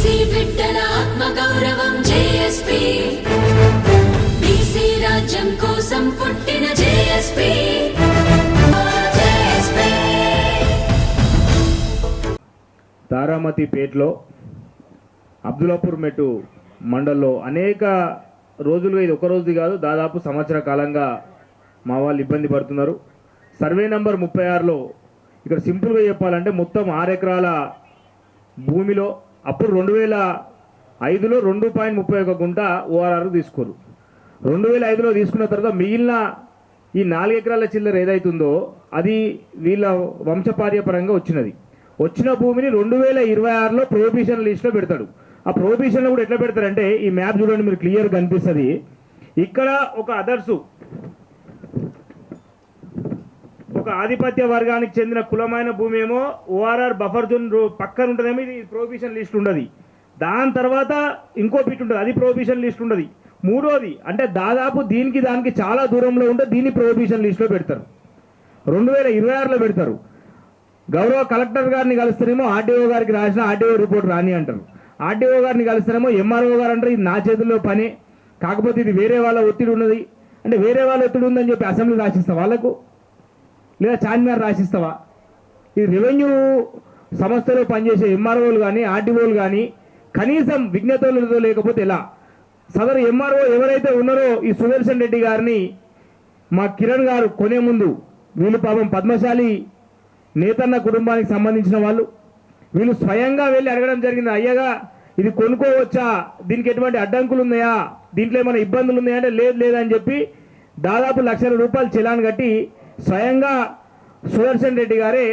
BC బిడ్డల ఆత్మగౌరవం JSP, BC రాజ్యం కోసం పుట్టిన జేఎస్పీ. తారామతిపేటలో అబ్దులాపూర్ మెట్టు మండల్లో అనేక రోజులుగా, ఇది ఒక రోజుది కాదు, దాదాపు సంవత్సర కాలంగా మా వాళ్ళు ఇబ్బంది పడుతున్నారు. సర్వే నంబర్ 36లో ఇక్కడ సింపుల్గా చెప్పాలంటే మొత్తం 6 ఎకరాల భూమిలో అప్పుడు 2005లో 2.31 గుంట ఓఆర్ఆర్ తీసుకోరు. 2005లో తీసుకున్న తర్వాత మిగిలిన ఈ 4 ఎకరాల చిల్లర ఏదైతుందో అది వీళ్ళ వంశపార్యపరంగా వచ్చిన భూమిని 2026లో ప్రొహిబిషన్ లిస్ట్లో పెడతాడు. ఆ ప్రొహిబిషన్లో కూడా ఎట్లా పెడతారంటే, ఈ మ్యాప్ చూడండి, మీరు క్లియర్గా కనిపిస్తుంది. ఇక్కడ ఒక అదర్సు, ఒక ఆధిపత్య వర్గానికి చెందిన కులమైన భూమి ఏమో ఓఆర్ఆర్ బఫర్ జోన్ పక్కన ఉంటుందేమో, ఇది ప్రొహిబిషన్ లిస్ట్ ఉండదు. దాని తర్వాత ఇంకో బిట్ ఉంటుంది, అది ప్రొహిబిషన్ లిస్ట్ ఉండదు. మూడోది అంటే దాదాపు దీనికి దానికి చాలా దూరంలో ఉంటే దీన్ని ప్రొహిబిషన్ లిస్ట్లో పెడతారు. 2026లో పెడతారు. గౌరవ కలెక్టర్ గారిని కలిస్తేనేమో ఆర్డీఓ గారికి రాసిన ఆర్డీఓ రిపోర్ట్ రాని అంటారు. ఆర్డీఓ గారిని కలిస్తేనేమో ఎంఆర్ఓ గారు అంటారు ఇది నా చేతుల్లో పని, కాకపోతే ఇది వేరే వాళ్ళ ఒత్తిడి ఉన్నది. అంటే వేరే వాళ్ళ ఒత్తిడి ఉందని చెప్పి అసెంబ్లీ రాసిస్తావా వాళ్ళకు, లేదా చార్మినార్ రాసిస్తావా? ఇది రెవెన్యూ సంస్థలో పనిచేసే ఎంఆర్ఓలు కానీ ఆర్డీఓలు కానీ కనీసం విజ్ఞతలతో లేకపోతే ఎలా? సదరు ఎంఆర్ఓ ఎవరైతే ఉన్నారో ఈ సుదర్శన్ రెడ్డి గారిని మా కిరణ్ గారు కొనే ముందు, వీళ్ళు పాపం పద్మశాలి నేతన్న కుటుంబానికి సంబంధించిన వాళ్ళు, వీళ్ళు స్వయంగా వెళ్ళి అడగడం జరిగింది, అయ్యగా ఇది కొనుక్కోవచ్చా, దీనికి ఎటువంటి అడ్డంకులు ఉన్నాయా, దీంట్లో ఏమైనా ఇబ్బందులు ఉన్నాయా అంటే లేదని చెప్పి దాదాపు ₹1,00,000 చలాన్ కట్టి స్వయంగా సుదర్శన్ రెడ్డి గారే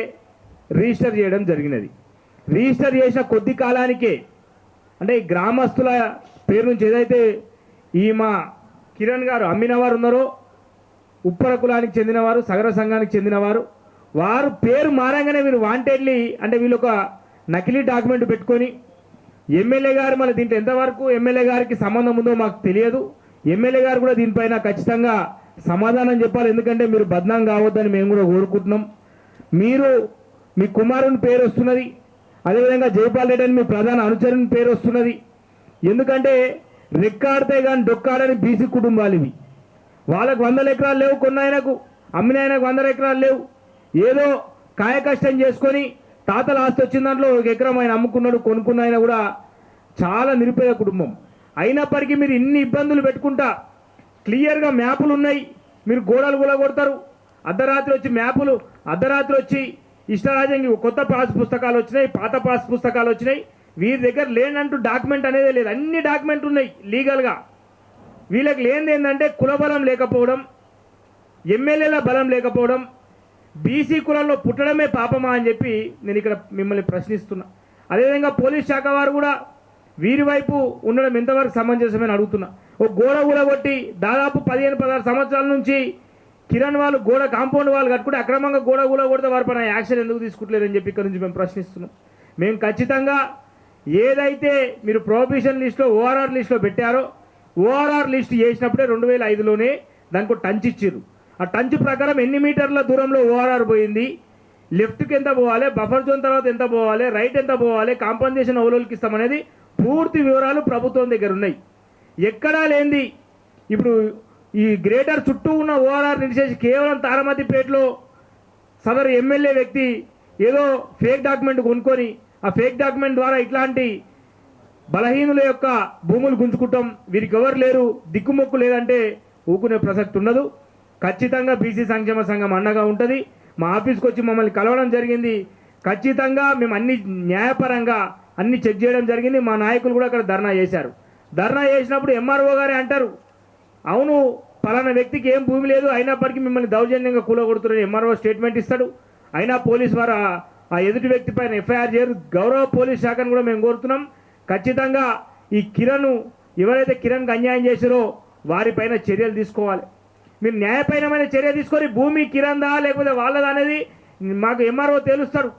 రిజిస్టర్ చేయడం జరిగినది. రిజిస్టర్ చేసిన కొద్ది కాలానికే, అంటే ఈ గ్రామస్తుల పేరు నుంచి ఏదైతే ఈ మా కిరణ్ గారు అమ్మిన వారు ఉన్నారో, ఉప్పర కులానికి చెందినవారు, సగర సంఘానికి చెందినవారు, వారు పేరు మారంగానే వీరు వాంటెడ్లీ, అంటే వీళ్ళు ఒక నకిలీ డాక్యుమెంట్ పెట్టుకొని ఎమ్మెల్యే గారు, మళ్ళీ దీంట్లో ఎంతవరకు ఎమ్మెల్యే గారికి సంబంధం ఉందో మాకు తెలియదు, ఎమ్మెల్యే గారు కూడా దీనిపైన ఖచ్చితంగా సమాధానం చెప్పాలి. ఎందుకంటే మీరు బద్నాం కావద్దని మేము కూడా కోరుకుంటున్నాం. మీరు మీ కుమారుని పేరు వస్తున్నది, అదేవిధంగా జైపాల్ రెడ్డి అని మీ ప్రధాన అనుచరుని పేరు వస్తున్నది. ఎందుకంటే రెక్కాడితే కానీ డొక్కాడని బీసీ కుటుంబాలు ఇవి. వాళ్ళకు 100 ఎకరాలు లేవు, కొన్న ఆయనకు అమ్మిన ఆయనకు 100 ఎకరాలు లేవు. ఏదో కాయకష్టం చేసుకొని తాతల ఆస్తి వచ్చిన దాంట్లో 1 ఎకరం ఆయన అమ్ముకున్నాడు, కొనుక్కున్న ఆయన కూడా చాలా నిరుపేద కుటుంబం. అయినప్పటికీ మీరు ఇన్ని ఇబ్బందులు పెట్టుకుంటా, క్లియర్గా మ్యాపులు ఉన్నాయి, మీరు గోడలు కూడా కొడతారు. అర్ధరాత్రి వచ్చి ఇష్టరాజ్యంగా కొత్త పాస్ పుస్తకాలు వచ్చినాయి, పాత పాస్ పుస్తకాలు వచ్చినాయి. వీరి దగ్గర లేనంటూ డాక్యుమెంట్ అనేది లేదు, అన్ని డాక్యుమెంట్ ఉన్నాయి లీగల్గా. వీళ్ళకి లేనిది ఏంటంటే కులబలం లేకపోవడం, ఎమ్మెల్యేల బలం లేకపోవడం, బీసీ కులంలో పుట్టడమే పాపమా అని చెప్పి నేను ఇక్కడ మిమ్మల్ని ప్రశ్నిస్తున్నా. అదేవిధంగా పోలీస్ శాఖ వారు కూడా వీరి వైపు ఉండడం ఎంతవరకు సమంజసమని అడుగుతున్నా. ఒక గోడ కూలగొట్టి దాదాపు 15-16 సంవత్సరాల నుంచి కిరణ్ వాళ్ళు గోడ కాంపౌండ్ వాళ్ళు కట్టుకుంటే అక్రమంగా గోడ కూలగొడితే వారి పైన యాక్షన్ ఎందుకు తీసుకుంటలేదని చెప్పి ఇక్కడ నుంచి మేము ప్రశ్నిస్తున్నాం. మేము ఖచ్చితంగా ఏదైతే మీరు ప్రొహిబిషన్ లిస్ట్లో ఓఆర్ఆర్ లిస్ట్లో పెట్టారో, ఓఆర్ఆర్ లిస్ట్ చేసినప్పుడే 2005లోనే దానికి టంచ్ ఇచ్చారు. ఆ టంచ్ ప్రకారం ఎన్ని మీటర్ల దూరంలో ఓఆర్ఆర్ పోయింది, లెఫ్ట్కి ఎంత పోవాలి, బఫర్ జోన్ తర్వాత ఎంత పోవాలి, రైట్ ఎంత పోవాలి, కాంపన్సేషన్ ఎవరికి ఇస్తామనేది పూర్తి వివరాలు ప్రభుత్వం దగ్గర ఉన్నాయి. ఎక్కడా లేనిది ఇప్పుడు ఈ గ్రేటర్ చుట్టూ ఉన్న ఓఆర్ఆర్ నిలిచేసి కేవలం తారామతిపేటలో సదరు ఎమ్మెల్యే వ్యక్తి ఏదో ఫేక్ డాక్యుమెంట్ కొనుక్కొని ఆ ఫేక్ డాక్యుమెంట్ ద్వారా ఇట్లాంటి బలహీనుల యొక్క భూములు గుంజుకుంటాం, వీరికి ఎవరు లేరు, దిక్కుమొక్కు లేదంటే ఊకునే ప్రసక్తి ఉండదు. ఖచ్చితంగా బీసీ సంక్షేమ సంఘం అండగా ఉంటుంది. మా ఆఫీస్కి వచ్చి మమ్మల్ని కలవడం జరిగింది. ఖచ్చితంగా మేము అన్ని న్యాయపరంగా అన్ని చెక్ చేయడం జరిగింది. మా నాయకులు కూడా అక్కడ ధర్నా చేశారు. ధర్నా చేసినప్పుడు ఎంఆర్ఓ గారే అంటారు, అవును పలానా వ్యక్తికి ఏం భూమి లేదు, అయినప్పటికీ మిమ్మల్ని దౌర్జన్యంగా కూలగొడుతున్నారని ఎంఆర్ఓ స్టేట్మెంట్ ఇస్తాడు. అయినా పోలీసు వారు ఆ ఎదుటి వ్యక్తి పైన ఎఫ్ఐఆర్ చేయరు. గౌరవ పోలీస్ శాఖను కూడా మేము కోరుతున్నాం, ఖచ్చితంగా ఈ కిరణ్ ఎవరైతే కిరణ్కి అన్యాయం చేశారో వారిపైన చర్యలు తీసుకోవాలి. మీరు న్యాయపరమైన చర్య తీసుకొని భూమి కిరణ్దా లేకపోతే వాళ్ళదా అనేది మాకు ఎంఆర్ఓ తేలుస్తారు,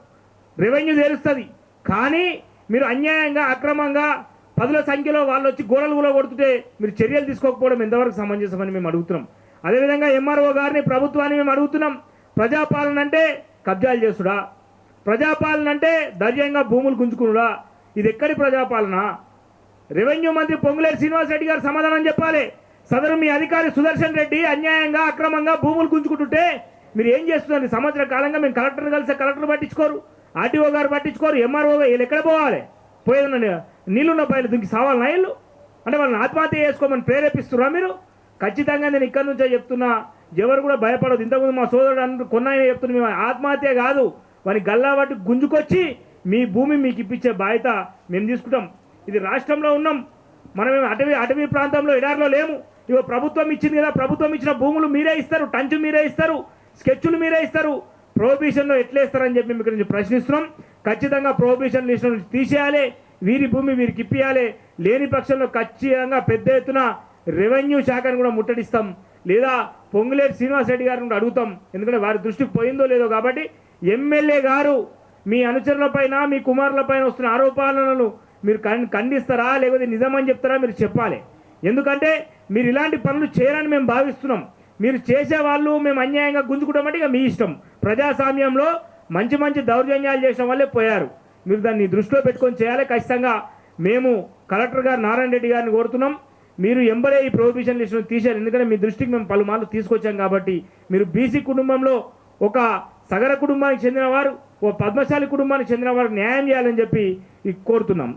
రెవెన్యూ తేలుస్తుంది. కానీ మీరు అన్యాయంగా అక్రమంగా 10ల సంఖ్యలో వాళ్ళు వచ్చి గోడలు కూడా కొడుతుంటే మీరు చర్యలు తీసుకోకపోవడం ఎంతవరకు సమంజసమని మేము అడుగుతున్నాం. అదేవిధంగా ఎంఆర్ఓ గారిని ప్రభుత్వాన్ని మేము అడుగుతున్నాం, ప్రజాపాలన అంటే కబ్జాలు చేసుడా, ప్రజాపాలన అంటే ధైర్యంగా భూములు గుంజుకునుడా, ఇది ఎక్కడి ప్రజాపాలన? రెవెన్యూ మంత్రి పొంగులేటి శ్రీనివాస్ రెడ్డి గారు సమాధానం చెప్పాలి. సదరు మీ అధికారి సుదర్శన్ రెడ్డి అన్యాయంగా అక్రమంగా భూములు గుంజుకుంటుంటే మీరు ఏం చేస్తున్నారు? సంవత్సర కాలంగా మేము కలెక్టర్ని కలిసి కలెక్టర్ పట్టించుకోరు, ఆర్టీఓ గారు పట్టించుకోరు, ఎంఆర్ఓ వీళ్ళు ఎక్కడ పోవాలి? పోయేదన్న నీళ్ళున్న పైలు దుంకి సావాలన్నా ఇల్లు అంటే వాళ్ళని ఆత్మహత్య చేసుకోమని ప్రేరేపిస్తున్నా మీరు? ఖచ్చితంగా నేను ఇక్కడి నుంచే చెప్తున్నా, ఎవరు కూడా భయపడదు. ఇంతకుముందు మా సోదరుడు అందరూ కొన్నాయన చెప్తున్నా, మేము ఆత్మహత్య కాదు, వాని గల్లా బట్టి గుంజుకొచ్చి మీ భూమి మీకు ఇప్పించే బాధ్యత మేము తీసుకుంటాం. ఇది రాష్ట్రంలో ఉన్నాం, మనమేం అటవీ ప్రాంతంలో ఎడారిలో లేము. ఇగో ప్రభుత్వం ఇచ్చింది కదా, ప్రభుత్వం ఇచ్చిన భూములు మీరే ఇస్తారు, టంచు మీరే ఇస్తారు, స్కెచ్లు మీరే ఇస్తారు. ప్రొహిబిషన్లో ఎట్లా ఇస్తారని చెప్పి మీకు నుంచి ప్రశ్నిస్తున్నాం. ఖచ్చితంగా ప్రొహిబిషన్ లిస్ట్ నుంచి తీసేయాలి, వీరి భూమి వీరికి ఇప్పియాలి. లేని పక్షంలో ఖచ్చితంగా పెద్ద ఎత్తున రెవెన్యూ శాఖను కూడా ముట్టడిస్తాం, లేదా పొంగులేటి శ్రీనివాస్ రెడ్డి గారిని కూడా అడుగుతాం. ఎందుకంటే వారి దృష్టికి పోయిందో లేదో. కాబట్టి ఎమ్మెల్యే గారు మీ అనుచరులపైన మీ కుమారులపైన వస్తున్న ఆరోపణలను మీరు ఖండిస్తారా లేకపోతే నిజమని చెప్తారా మీరు చెప్పాలి. ఎందుకంటే మీరు ఇలాంటి పనులు చేయాలని మేము భావిస్తున్నాం. మీరు చేసేవాళ్ళు మేము అన్యాయంగా గుంజుకుంటామంటే ఇక మీ ఇష్టం. ప్రజాస్వామ్యంలో మంచి మంచి దౌర్జన్యాలు చేసిన వాళ్ళే పోయారు. మీరు దాన్ని దృష్టిలో పెట్టుకొని చేయాలి. ఖచ్చితంగా మేము కలెక్టర్ గారు నారాయణ రెడ్డి గారిని కోరుతున్నాం, మీరు ఎంబడే ఈ ప్రొహిబిషన్ లిస్టును తీశారు. ఎందుకంటే మీ దృష్టికి మేము పలుమార్లు తీసుకొచ్చాం. కాబట్టి మీరు బీసీ కుటుంబంలో ఒక సగర కుటుంబానికి చెందిన వారు, ఓ పద్మశాలి కుటుంబానికి చెందిన వారికి న్యాయం చేయాలని చెప్పి కోరుతున్నాం.